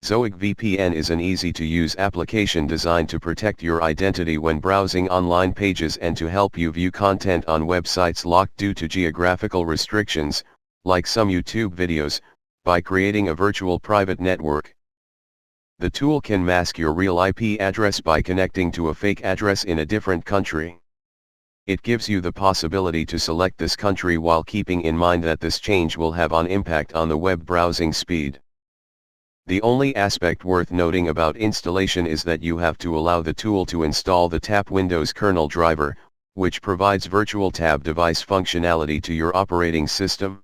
Zoog VPN is an easy-to-use application designed to protect your identity when browsing online pages and to help you view content on websites locked due to geographical restrictions, like some YouTube videos, by creating a virtual private network. The tool can mask your real IP address by connecting to a fake address in a different country. It gives you the possibility to select this country while keeping in mind that this change will have an impact on the web browsing speed. The only aspect worth noting about installation is that you have to allow the tool to install the Tap Windows kernel driver, which provides virtual tab device functionality to your operating system.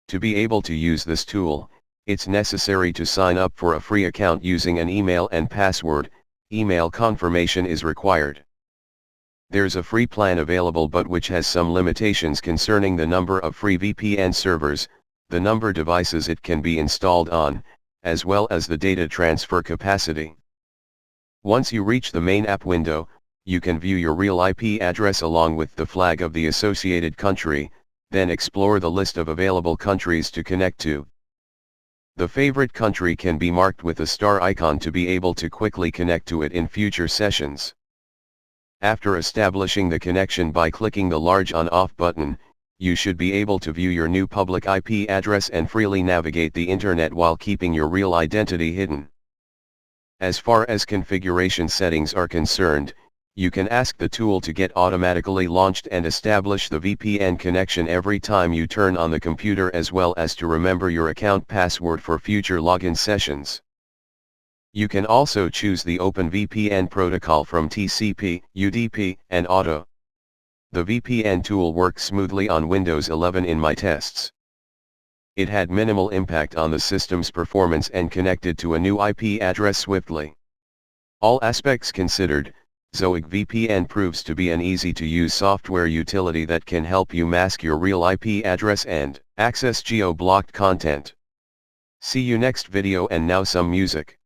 To be able to use this tool, it's necessary to sign up for a free account using an email and password. Email confirmation is required. There's a free plan available but which has some limitations concerning the number of free VPN servers, the number of devices it can be installed on, as well as the data transfer capacity. Once you reach the main app window, you can view your real IP address along with the flag of the associated country, then explore the list of available countries to connect to. The favorite country can be marked with a star icon to be able to quickly connect to it in future sessions. After establishing the connection by clicking the large on/off button, you should be able to view your new public IP address and freely navigate the internet while keeping your real identity hidden. As far as configuration settings are concerned, you can ask the tool to get automatically launched and establish the VPN connection every time you turn on the computer, as well as to remember your account password for future login sessions. You can also choose the Open VPN protocol from TCP, UDP, and Auto. The VPN tool works smoothly on Windows 11 in my tests. It had minimal impact on the system's performance and connected to a new IP address swiftly. All aspects considered, Zoog VPN proves to be an easy-to-use software utility that can help you mask your real IP address and access geo-blocked content. See you next video, and now some music.